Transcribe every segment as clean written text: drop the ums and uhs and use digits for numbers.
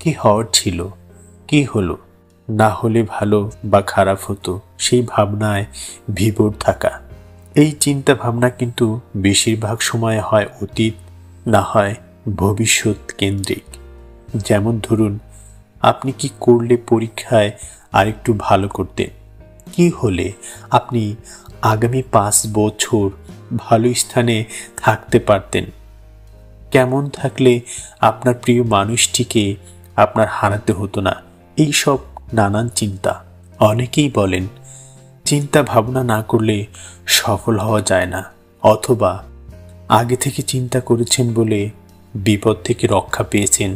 কি হওয়ার ছিল, কি হলো, না হলে ভালো বা খারাপ হতো, সেই ভাবনায় বিভোর থাকা। এই চিন্তা ভাবনা কিন্তু বেশিরভাগ সময় হয় অতীত, না হয় ভবিষ্যৎ কেন্দ্রিক। যেমন ধরুন, আপনি কি করলে পরীক্ষায় আরেকটু ভালো করতেন, কি হলে আপনি আগামী 5 বছর ভালো স্থানে থাকতে পারতেন, কেমন থাকলে আপনার প্রিয় মানুষটিকে আপনার হারাতে হতো না। এই সব নানান চিন্তা। অনেকেই বলেন চিন্তা ভাবনা না করলে সফল হওয়া যায় না, অথবা আগে থেকে চিন্তা করেছেন বলে বিপদ থেকে রক্ষা পেয়েছেন।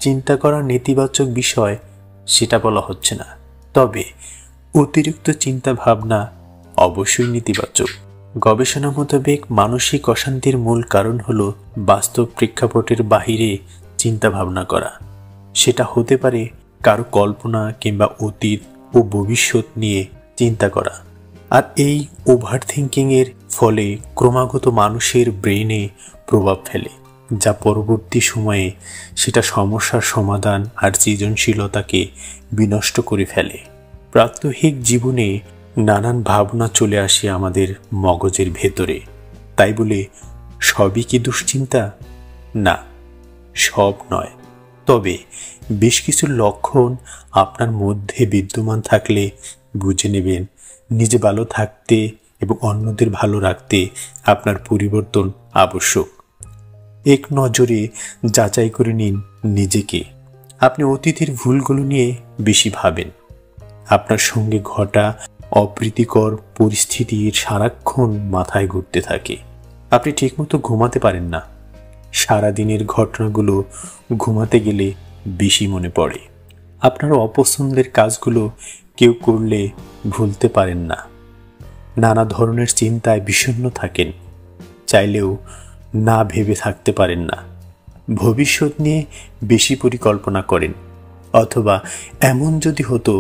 চিন্তা করার নেতিবাচক বিষয় সেটা বলা হচ্ছে না, তবে অতিরিক্ত চিন্তা ভাবনা অবশ্যই নেতিবাচক। গবেষণা মোতাবেক মানসিক অশান্তির মূল কারণ হলো বাস্তব প্রেক্ষাপটের বাহিরে চিন্তা ভাবনা করা। সেটা হতে পারে কারো কল্পনা কিংবা অতীত ও ভবিষ্যৎ নিয়ে চিন্তা করা। আর এই ওভার থিঙ্কিং এর ফলে ক্রমাগত মানুষের ব্রেনে প্রভাব ফেলে, যা পরবর্তী সময়ে সেটা সমস্যার সমাধান আর সৃজনশীলতাকে বিনষ্ট করে ফেলে। প্রাত্যহিক জীবনে নানান ভাবনা চলে আসে আমাদের মগজের ভেতরে। তাই বলে সবই কি দুশ্চিন্তা? না, সব নয়। তবে বেশ কিছু লক্ষণ আপনার মধ্যে বিদ্যমান থাকলে বুঝে নেবেন নিজে ভালো থাকতে এবং অন্যদের ভালো রাখতে আপনার পরিবর্তন আবশ্যক। এক নজরে যাচাই করে নিন নিজেকে। আপনি অতীতের ভুলগুলো নিয়ে বেশি ভাবেন। আপনার সঙ্গে ঘটা অপ্রীতিকর পরিস্থিতির সারাক্ষণ মাথায় ঘুরতে থাকে। আপনি ঠিকমতো ঘুমাতে পারেন না। সারাদিনের ঘটনাগুলো ঘুমাতে গেলে বেশি মনে পড়ে। আপনার অপছন্দের কাজগুলো কেউ করলে ভুলতে পারেন না। নানা ধরনের চিন্তায় বিষণ্ণ থাকেন, চাইলেও না ভেবে থাকতে পারেন না। ভবিষ্যৎ নিয়ে বেশি পরিকল্পনা করেন, অথবা এমন যদি হতো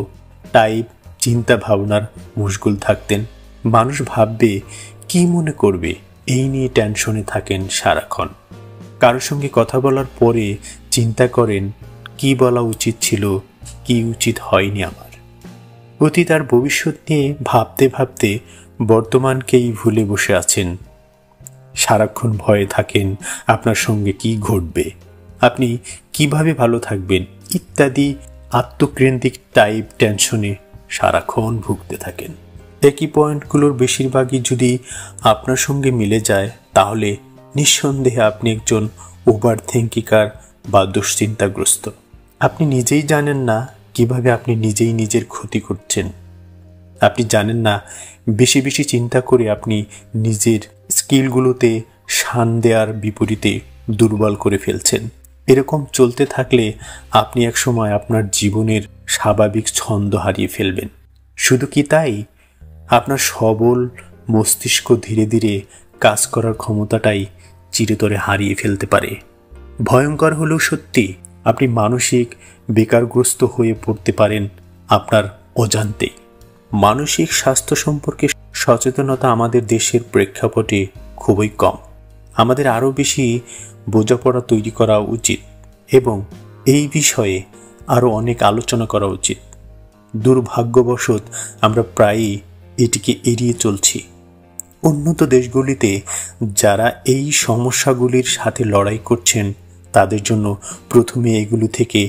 টাইপ চিন্তা ভাবনার মশগুল থাকতেন। মানুষ ভাববে, কি মনে করবে, এই নিয়ে টেনশনে থাকেন সারাক্ষণ। কারোর সঙ্গে কথা বলার পরে চিন্তা করেন কি বলা উচিত ছিল, কি উচিত হয়নি আমার। অতীত আর ভবিষ্যৎ নিয়ে ভাবতে ভাবতে বর্তমানকেই ভুলে বসে আছেন। সারাক্ষণ ভয়ে থাকেন আপনার সঙ্গে কি ঘটবে, আপনি কিভাবে ভালো থাকবেন ইত্যাদি আত্মকেন্দ্রিক টাইপ টেনশনে সারাক্ষণ ভুগতে থাকেন। একই পয়েন্টগুলোর বেশিরভাগই যদি আপনার সঙ্গে মিলে যায়, তাহলে নিঃসন্দেহে আপনি একজন ওভার থিঙ্কিকার বা দুশ্চিন্তাগ্রস্ত। আপনি নিজেই জানেন না কিভাবে আপনি নিজেই নিজের ক্ষতি করছেন। আপনি জানেন না বেশি বেশি চিন্তা করে আপনি নিজের স্কিলগুলোতে শান দেওয়ার বিপরীতে দুর্বল করে ফেলছেন। এরকম চলতে থাকলে আপনি একসময় আপনার জীবনের স্বাভাবিক ছন্দ হারিয়ে ফেলবেন। শুধু কি তাই, আপনার সবল মস্তিষ্ক ধীরে ধীরে কাজ করার ক্ষমতাটাই চিরতরে হারিয়ে ফেলতে পারে। ভয়ঙ্কর হলেও সত্যি, আপনি মানসিক বেকারগ্রস্ত হয়ে পড়তে পারেন আপনার অজান্তে। মানসিক স্বাস্থ্য সম্পর্কে সচেতনতা আমাদের দেশের প্রেক্ষাপটে খুবই কম। আমাদের আরও বেশি বোঝাপড়া তৈরি করা উচিত এবং এই বিষয়ে আরও অনেক আলোচনা করা উচিত। দুর্ভাগ্যবশত আমরা প্রায়ই এটিকে এড়িয়ে চলছি। উন্নত দেশগুলিতে যারা এই সমস্যাগুলির সাথে লড়াই করছেন, তাদের জন্য প্রথমে এগুলো থেকে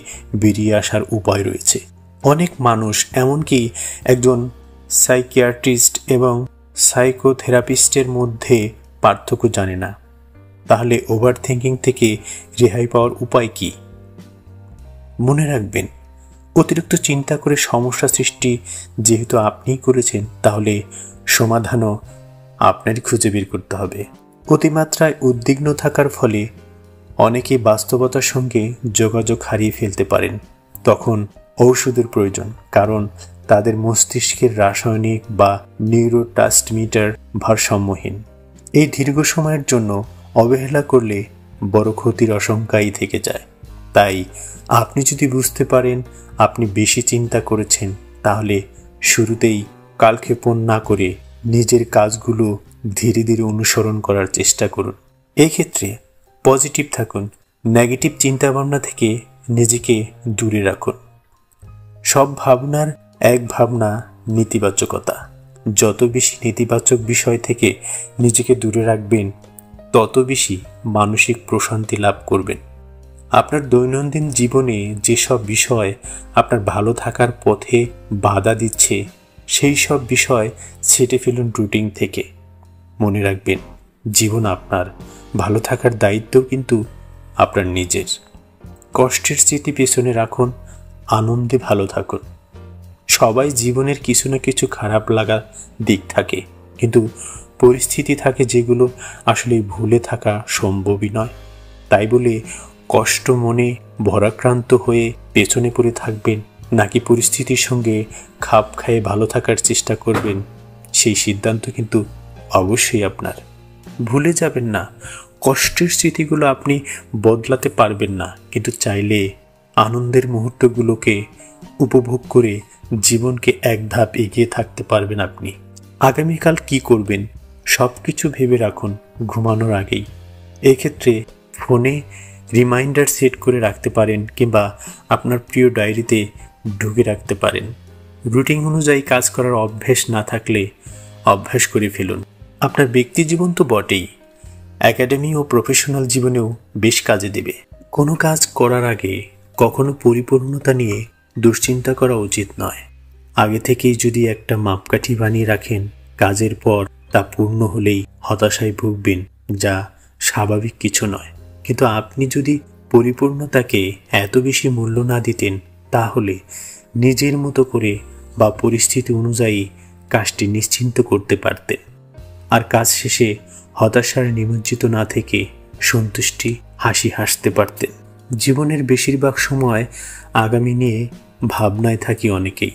বেরিয়ে আসার উপায় রয়েছে। অনেক মানুষ, এমনকি একজন সাইকিয়াট্রিস্ট এবং সাইকোথেরাপিস্টের মধ্যে পার্থক্য জানে না। তাহলে ওভার থিঙ্কিং থেকে রেহাই পাওয়ার উপায় কি? মনে রাখবেন, অতিরিক্ত চিন্তা করে সমস্যা সৃষ্টি যেহেতু আপনিই করেছেন, তাহলে সমাধানও আপনারই খুঁজে বের করতে হবে। অতিমাত্রায় উদ্বিগ্ন থাকার ফলে অনেকেই বাস্তবতার সঙ্গে যোগাযোগ হারিয়ে ফেলতে পারেন। তখন ঔষধের প্রয়োজন, কারণ তাদের মস্তিষ্কের রাসায়নিক বা নিউরোট্রান্সমিটার ভারসাম্যহীন। এই দীর্ঘ সময়ের জন্য অবহেলা করলে বড় ক্ষতির আশঙ্কাই থেকে যায়। তাই আপনি যদি বুঝতে পারেন আপনি বেশি চিন্তা করেছেন, তাহলে শুরুতেই কালক্ষেপণ না করে নিজের কাজগুলো ধীরে ধীরে অনুসরণ করার চেষ্টা করুন। এই ক্ষেত্রে পজিটিভ থাকুন, নেগেটিভ চিন্তাভাবনা থেকে নিজেকে দূরে রাখুন। সব ভাবনার এক ভাবনা নেতিবাচকতা। যত বেশি নেতিবাচক বিষয় থেকে নিজেকে দূরে রাখবেন, তত বেশি মানসিক প্রশান্তি লাভ করবেন। আপনার দৈনন্দিন জীবনে যেসব বিষয় আপনার ভালো থাকার পথে বাধা দিচ্ছে, সেই সব বিষয় ছেঁটে ফেলুন রুটিন থেকে। মনে রাখবেন, জীবন আপনার, ভালো থাকার দায়িত্ব কিন্তু আপনার নিজের। কষ্টের স্মৃতি পেছনে রাখুন, আনন্দে ভালো থাকুন। সবাই জীবনের কিছু না কিছু খারাপ লাগা দিক থাকে, কিন্তু পরিস্থিতি থাকে যেগুলো আসলে ভুলে থাকা সম্ভবই নয়। তাই বলে কষ্ট মনে ভরাক্রান্ত হয়ে পেছনে পড়ে থাকবেন, নাকি পরিস্থিতির সঙ্গে খাপ খাইয়ে ভালো থাকার চেষ্টা করবেন, সেই সিদ্ধান্ত কিন্তু অবশ্যই আপনার। ভুলে যাবেন না, কষ্টের স্মৃতিগুলো আপনি বদলাতে পারবেন না, কিন্তু চাইলে আনন্দের মুহূর্তগুলোকে উপভোগ করে জীবনকে এক ধাপ এগিয়ে থাকতে পারবেন আপনি। আগামীকাল কি করবেন সব কিছু ভেবে রাখুন ঘুমানোর আগেই। এক্ষেত্রে ফোনে রিমাইন্ডার সেট করে রাখতে পারেন, কিংবা আপনার প্রিয় ডায়েরিতে ঢুকে রাখতে পারেন। রুটিন অনুযায়ী কাজ করার অভ্যেস না থাকলে অভ্যাস করে ফেলুন। আপনার ব্যক্তি জীবন তো বটেই, একাডেমি ও প্রফেশনাল জীবনেও বেশ কাজে দেবে। কোনো কাজ করার আগে কখনো পরিপূর্ণতা নিয়ে দুশ্চিন্তা করা উচিত নয়। আগে থেকেই যদি একটা মাপকাঠি বানিয়ে রাখেন, কাজের পর তা পূর্ণ হলেই হতাশায় ভুগবেন, যা স্বাভাবিক কিছু নয়। কিন্তু আপনি যদি পরিপূর্ণতাকে এত বেশি মূল্য না দিতেন, তাহলে নিজের মতো করে বা পরিস্থিতি অনুযায়ী কাজটি নিশ্চিন্ত করতে পারতেন। আর কাজ শেষে হতাশার নিমজ্জিত না থেকে সন্তুষ্টি হাসি হাসতে পারতেন। জীবনের বেশিরভাগ সময় আগামী নিয়ে ভাবনায় থাকি অনেকেই।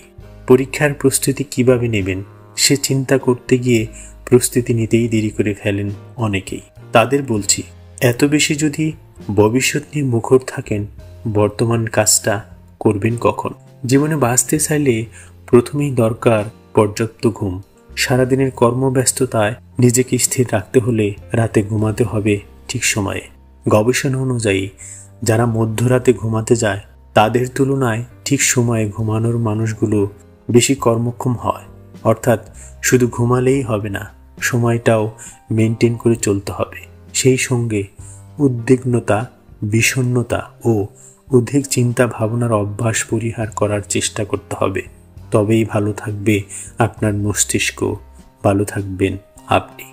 পরীক্ষার প্রস্তুতি কিভাবে নেবেন সে চিন্তা করতে গিয়ে প্রস্তুতি নিতেই দেরি করে ফেলেন অনেকেই। তাদের বলছি, এত বেশি যদি ভবিষ্যৎ নিয়ে মুখর থাকেন, বর্তমান কাজটা করবেন কখন? জীবনে বাঁচতে চাইলে প্রথমেই দরকার পর্যাপ্ত ঘুম। সারাদিনের কর্মব্যস্ততায় নিজেকে স্থির রাখতে হলে রাতে ঘুমাতে হবে ঠিক সময়ে। গবেষণা অনুযায়ী যারা মধ্যরাতে ঘুমাতে যায়, তাদের তুলনায় ঠিক সময়ে ঘুমানোর মানুষগুলো বেশি কর্মক্ষম হয়। অর্থাৎ শুধু ঘুমালেই হবে না, সময়টাও মেনটেন করে চলতে হবে। সেই সঙ্গে উদ্বিগ্নতা, বিষণ্ণতা ও অধিক চিন্তা ভাবনার অভ্যাস পরিহার করার চেষ্টা করতে হবে। তবেই ভালো থাকবে আপনার মস্তিষ্ক, ভালো থাকবেন আপনি।